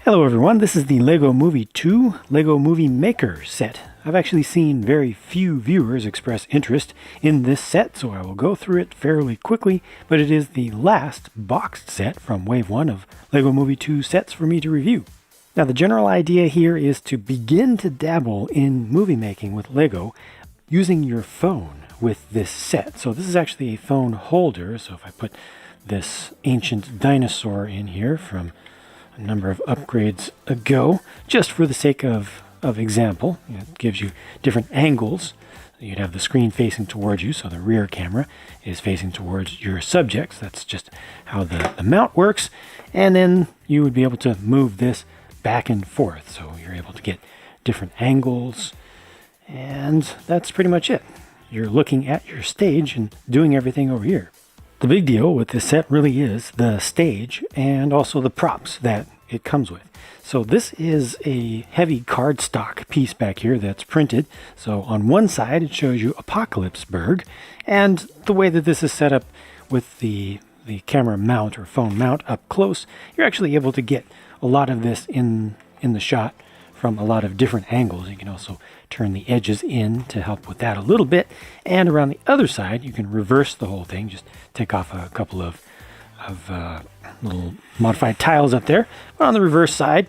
Hello everyone, this is the LEGO Movie 2 LEGO Movie Maker set. I've actually seen very few viewers express interest in this set, so I will go through it fairly quickly, but it is the last boxed set from Wave 1 of LEGO Movie 2 sets for me to review. Now the general idea here is to begin to dabble in movie making with LEGO using your phone with this set. So this is actually a phone holder, so if I put this ancient dinosaur in here from a number of upgrades ago, just for the sake of example. It gives you different angles. You'd have the screen facing towards you, so the rear camera is facing towards your subjects. That's just how the mount works. And then you would be able to move this back and forth, so you're able to get different angles, and that's pretty much it. You're looking at your stage and doing everything over here. The big deal with this set really is the stage and also the props that it comes with. So this is a heavy cardstock piece back here that's printed. So on one side it shows you Apocalypseburg, and the way that this is set up with the camera mount or phone mount up close, you're actually able to get a lot of this in the shot from a lot of different angles. You can also turn the edges in to help with that a little bit, and around the other side you can reverse the whole thing. Just take off a couple of little modified tiles up there, but on the reverse side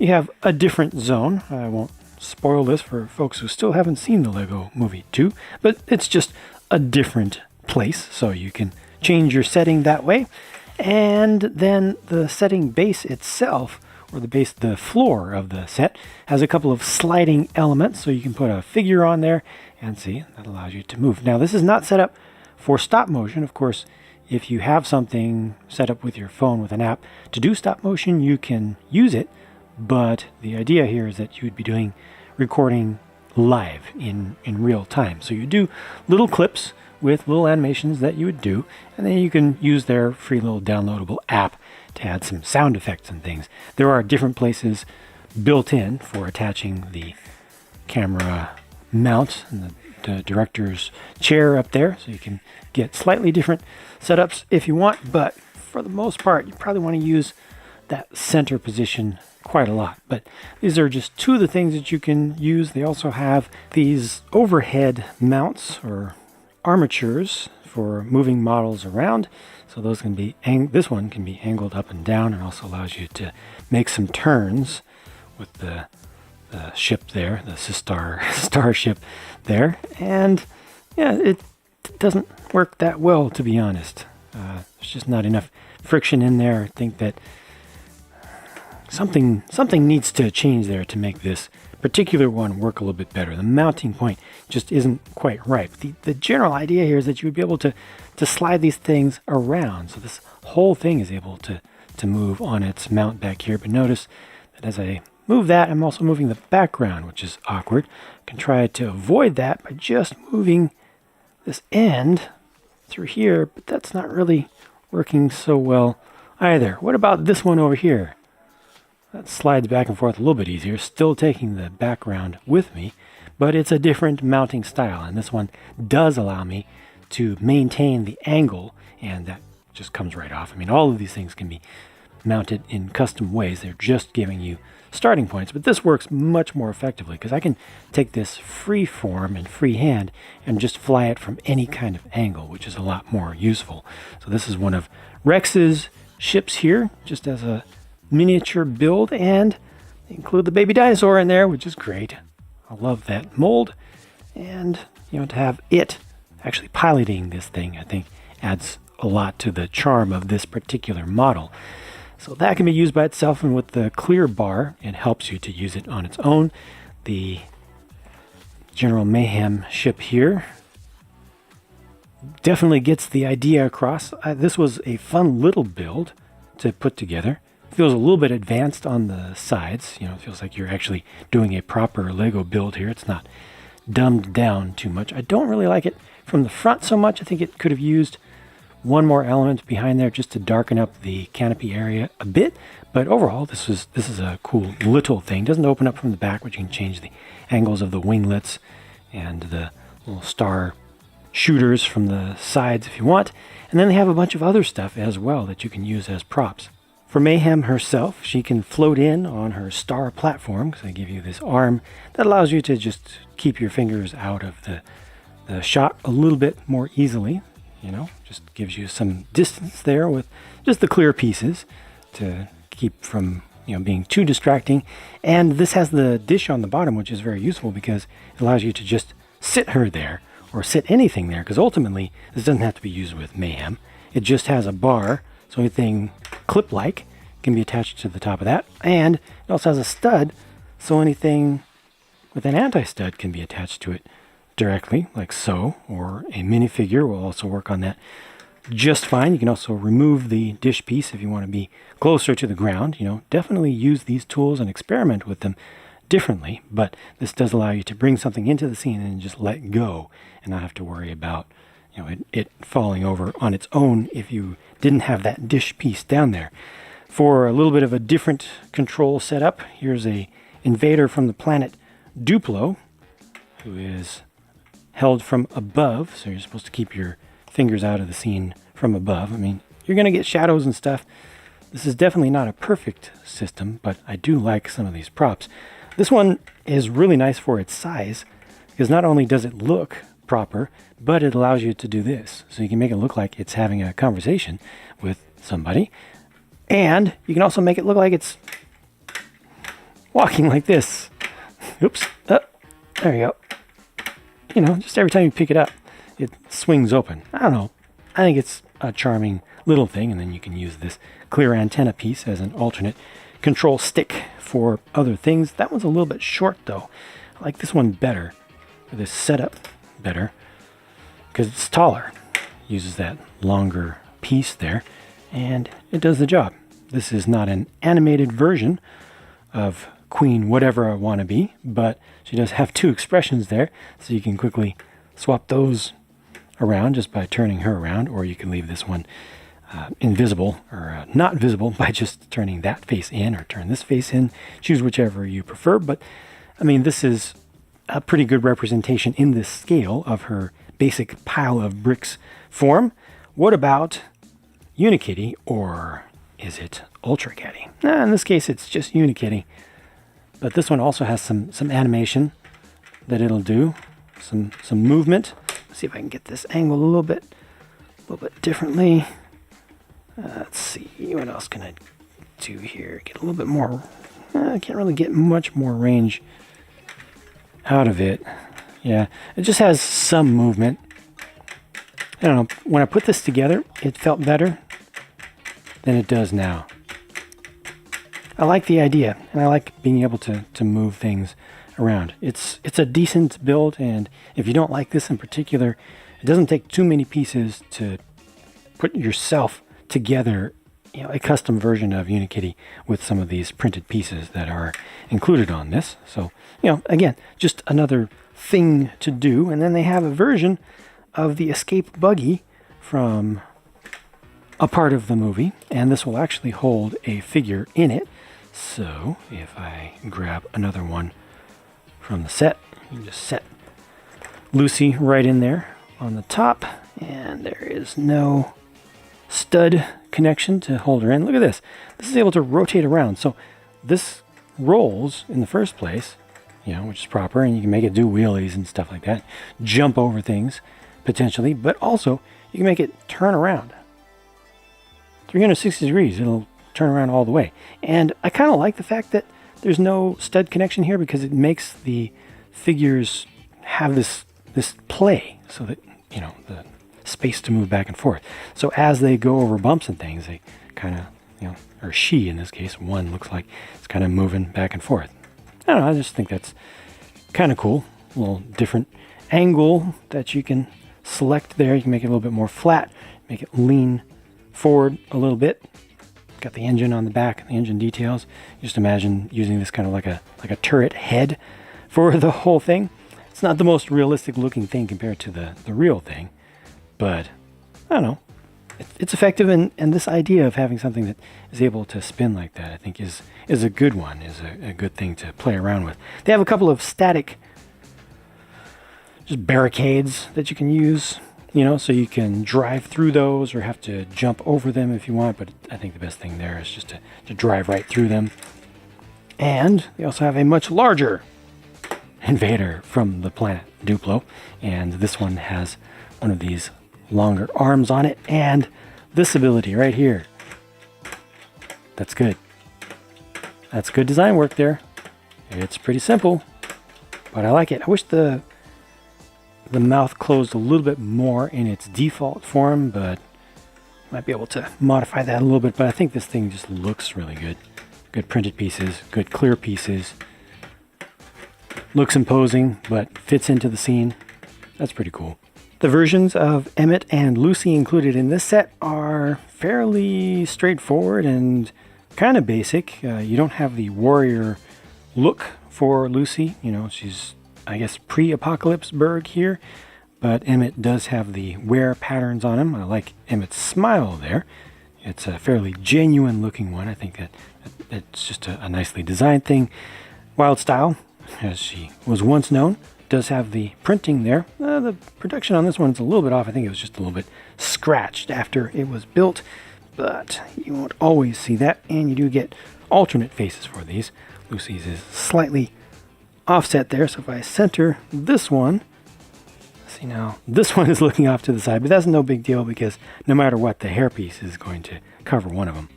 you have a different zone. I won't spoil this for folks who still haven't seen the LEGO Movie 2, but it's just a different place, so you can change your setting that way. And then the setting base itself, or the floor of the set, has a couple of sliding elements, so you can put a figure on there and see, that allows you to move. Now this is not set up for stop motion. Of course, if you have something set up with your phone with an app to do stop motion, you can use it, but the idea here is that you would be recording live in real time. So you do little clips with little animations that you would do, and then you can use their free little downloadable app to add some sound effects and things. There are different places built in for attaching the camera mount and the director's chair up there, so you can get slightly different setups if you want, but for the most part you probably want to use that center position quite a lot. But these are just two of the things that you can use. They also have these overhead mounts or armatures for moving models around, so those can be this one can be angled up and down, and also allows you to make some turns with the ship there, the starship there. And yeah, it doesn't work that well, to be honest. There's just not enough friction in there. I think that something needs to change there to make this particular one work a little bit better. The mounting point just isn't quite right. The general idea here is that you would be able to slide these things around, so this whole thing is able to move on its mount back here. But notice that as I move that, I'm also moving the background, which is awkward. I can try to avoid that by just moving this end through here, but that's not really working so well either. What about this one over here? That slides back and forth a little bit easier, still taking the background with me, but it's a different mounting style, and this one does allow me to maintain the angle, and that just comes right off. I mean, all of these things can be mounted in custom ways. They're just giving you starting points, but this works much more effectively because I can take this free form and freehand and just fly it from any kind of angle, which is a lot more useful. So this is one of Rex's ships here, just as a miniature build, and include the baby dinosaur in there, which is great. I love that mold, and to have it actually piloting this thing, I think adds a lot to the charm of this particular model. So that can be used by itself, and with the clear bar it helps you to use it on its own. The General Mayhem ship here definitely gets the idea across. This was a fun little build to put together. Feels a little bit advanced on the sides. It feels like you're actually doing a proper Lego build here. It's not dumbed down too much. I don't really like it from the front so much. I think it could have used one more element behind there just to darken up the canopy area a bit. But overall, this is a cool little thing. It doesn't open up from the back, but you can change the angles of the winglets and the little star shooters from the sides if you want. And then they have a bunch of other stuff as well that you can use as props. For Mayhem herself, she can float in on her star platform, because they give you this arm that allows you to just keep your fingers out of the shot a little bit more easily. You know, just gives you some distance there with just the clear pieces to keep from, you know, being too distracting. And this has the dish on the bottom, which is very useful because it allows you to just sit her there or sit anything there, because ultimately this doesn't have to be used with Mayhem. It just has a bar, so anything clip-like can be attached to the top of that. And it also has a stud, so anything with an anti-stud can be attached to it directly, like so, or a minifigure will also work on that just fine. You can also remove the dish piece if you want to be closer to the ground. You know, definitely use these tools and experiment with them differently, but this does allow you to bring something into the scene and just let go and not have to worry about, you know, it falling over on its own if you didn't have that dish piece down there. For a little bit of a different control setup, here's a invader from the planet Duplo, who is held from above, so you're supposed to keep your fingers out of the scene from above. I mean, you're going to get shadows and stuff. This is definitely not a perfect system, but I do like some of these props. This one is really nice for its size, because not only does it look proper, but it allows you to do this. So you can make it look like it's having a conversation with somebody, and you can also make it look like it's walking like this. Oops. There you go. You know, just every time you pick it up, it swings open. I don't know. I think it's a charming little thing, and then you can use this clear antenna piece as an alternate control stick for other things. That one's a little bit short, though. I like this one better, or this setup better, because it's taller. Uses that longer piece there, and it does the job. This is not an animated version of Queen Whatever I Want to Be, but she does have two expressions there, so you can quickly swap those around just by turning her around, or you can leave this one invisible or not visible by just turning that face in or turn this face in. Choose whichever you prefer, but I mean, this is a pretty good representation in this scale of her basic pile of bricks form. What about Unikitty, or is it Ultra Caddy? In this case, it's just Unikitty. But this one also has some animation that it'll do, some movement. Let's see if I can get this angle a little bit differently. Let's see, what else can I do here? Get a little bit more. I can't really get much more range out of it. Yeah, it just has some movement. I don't know. When I put this together, it felt better than it does now. I like the idea, and I like being able to move things around. It's a decent build, and if you don't like this in particular, it doesn't take too many pieces to put yourself together, you know, a custom version of Unikitty with some of these printed pieces that are included on this. So, you know, again, just another thing to do. And then they have a version of the escape buggy from a part of the movie, and this will actually hold a figure in it. So if I grab another one from the set, you can just set Lucy right in there on the top, and there is no stud connection to hold her in. Look at this. This is able to rotate around. So this rolls in the first place, you know, which is proper, and you can make it do wheelies and stuff like that, jump over things potentially, but also you can make it turn around 360 degrees. It'll turn around all the way. And I kind of like the fact that there's no stud connection here, because it makes the figures have this play, so that, you know, the space to move back and forth. So as they go over bumps and things, they kind of, you know, or she in this case, one looks like it's kind of moving back and forth. I don't know, I just think that's kind of cool. A little different angle that you can select there. You can make it a little bit more flat, make it lean forward a little bit. Got the engine on the back, the engine details. Just imagine using this kind of like a turret head for the whole thing. It's not the most realistic looking thing compared to the real thing, but I don't know. It's effective, and this idea of having something that is able to spin like that, I think is a good one, is a good thing to play around with. They have a couple of static just barricades that you can use so you can drive through those or have to jump over them if you want, but I think the best thing there is just to drive right through them. And they also have a much larger invader from the planet Duplo, and this one has one of these longer arms on it, and this ability right here. That's good. That's good design work there. It's pretty simple, but I like it. I wish the mouth closed a little bit more in its default form, but might be able to modify that a little bit. But I think this thing just looks really good. Good printed pieces, good clear pieces. Looks imposing, but fits into the scene. That's pretty cool. The versions of Emmett and Lucy included in this set are fairly straightforward and kind of basic. You don't have the warrior look for Lucy. She's, I guess, pre-apocalypse Berg here, but Emmett does have the wear patterns on him. I like Emmett's smile there. It's a fairly genuine looking one. I think that it's just a nicely designed thing. Wild Style, as she was once known, does have the printing there. The production on this one's a little bit off. I think it was just a little bit scratched after it was built, but you won't always see that, and you do get alternate faces for these. Lucy's is slightly offset there, so if I center this one, see now, this one is looking off to the side, but that's no big deal because no matter what, the hairpiece is going to cover one of them.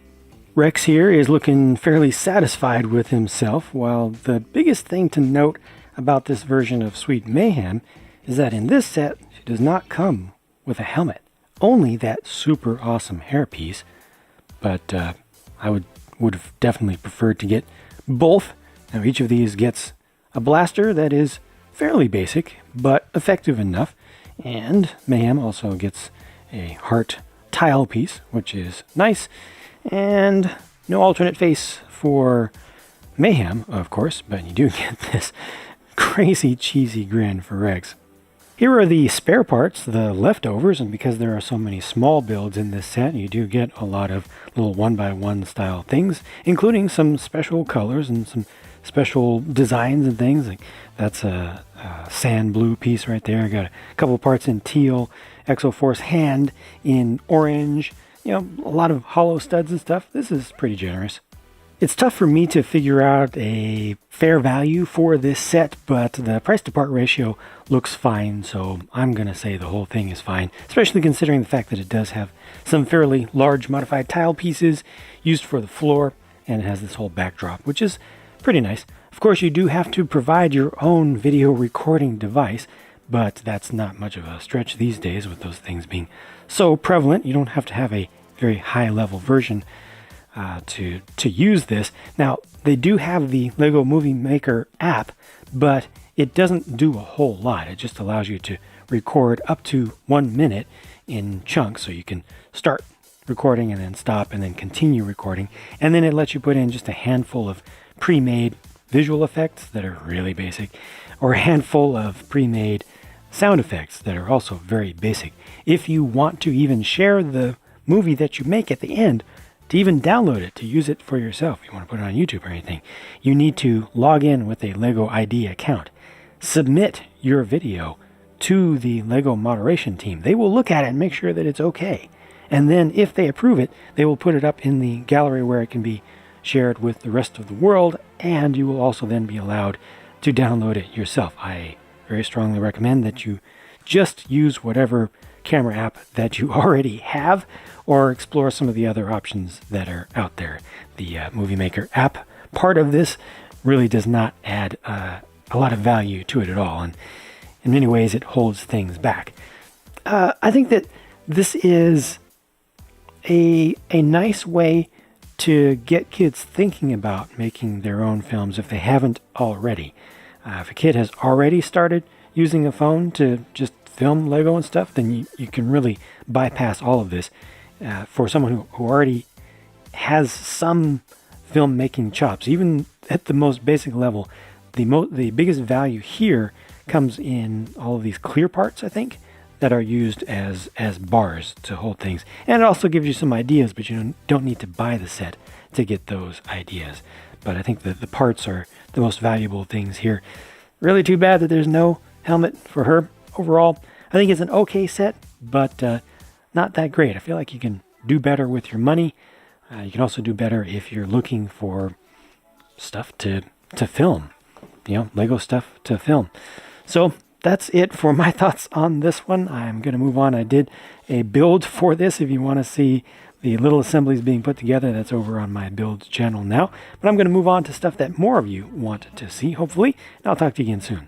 Rex here is looking fairly satisfied with himself, while the biggest thing to note about this version of Sweet Mayhem is that in this set, she does not come with a helmet, only that super awesome hairpiece. But I would have definitely preferred to get both. Now each of these gets a blaster that is fairly basic, but effective enough, and Mayhem also gets a heart tile piece, which is nice, and no alternate face for Mayhem, of course, but you do get this crazy cheesy grin for Rex. Here are the spare parts, the leftovers, and because there are so many small builds in this set, you do get a lot of little 1x1 style things, including some special colors and some special designs and things. Like that's a sand blue piece right there. I got a couple parts in teal, Exoforce hand in orange, a lot of hollow studs and stuff. This is pretty generous. It's tough for me to figure out a fair value for this set, but the price to part ratio looks fine, so I'm going to say the whole thing is fine, especially considering the fact that it does have some fairly large modified tile pieces used for the floor, and it has this whole backdrop, which is pretty nice. Of course, you do have to provide your own video recording device, but that's not much of a stretch these days with those things being so prevalent. You don't have to have a very high level version to use this. Now, they do have the Lego Movie Maker app, but it doesn't do a whole lot. It just allows you to record up to 1 minute in chunks, so you can start recording and then stop and then continue recording, and then it lets you put in just a handful of pre-made visual effects that are really basic, or a handful of pre-made sound effects that are also very basic. If you want to even share the movie that you make at the end, to even download it, to use it for yourself, you want to put it on YouTube or anything, you need to log in with a Lego ID account. Submit your video to the Lego moderation team. They will look at it and make sure that it's okay. And then if they approve it, they will put it up in the gallery where it can be shared with the rest of the world, and you will also then be allowed to download it yourself. I very strongly recommend that you just use whatever camera app that you already have, or explore some of the other options that are out there. The Movie Maker app part of this really does not add a lot of value to it at all, and in many ways it holds things back. I think that this is a nice way to get kids thinking about making their own films if they haven't already. If a kid has already started using a phone to just film Lego and stuff, then you can really bypass all of this. For someone who already has some filmmaking chops, even at the most basic level, the biggest value here comes in all of these clear parts, I think, that are used as bars to hold things. And it also gives you some ideas, but you don't need to buy the set to get those ideas. But I think that the parts are the most valuable things here. Really too bad that there's no helmet for her. Overall, I think it's an okay set, but not that great. I feel like you can do better with your money. You can also do better if you're looking for stuff to film, Lego stuff to film. So that's it for my thoughts on this one. I'm going to move on. I did a build for this. If you want to see the little assemblies being put together, that's over on my build channel now. But I'm going to move on to stuff that more of you want to see, hopefully. And I'll talk to you again soon.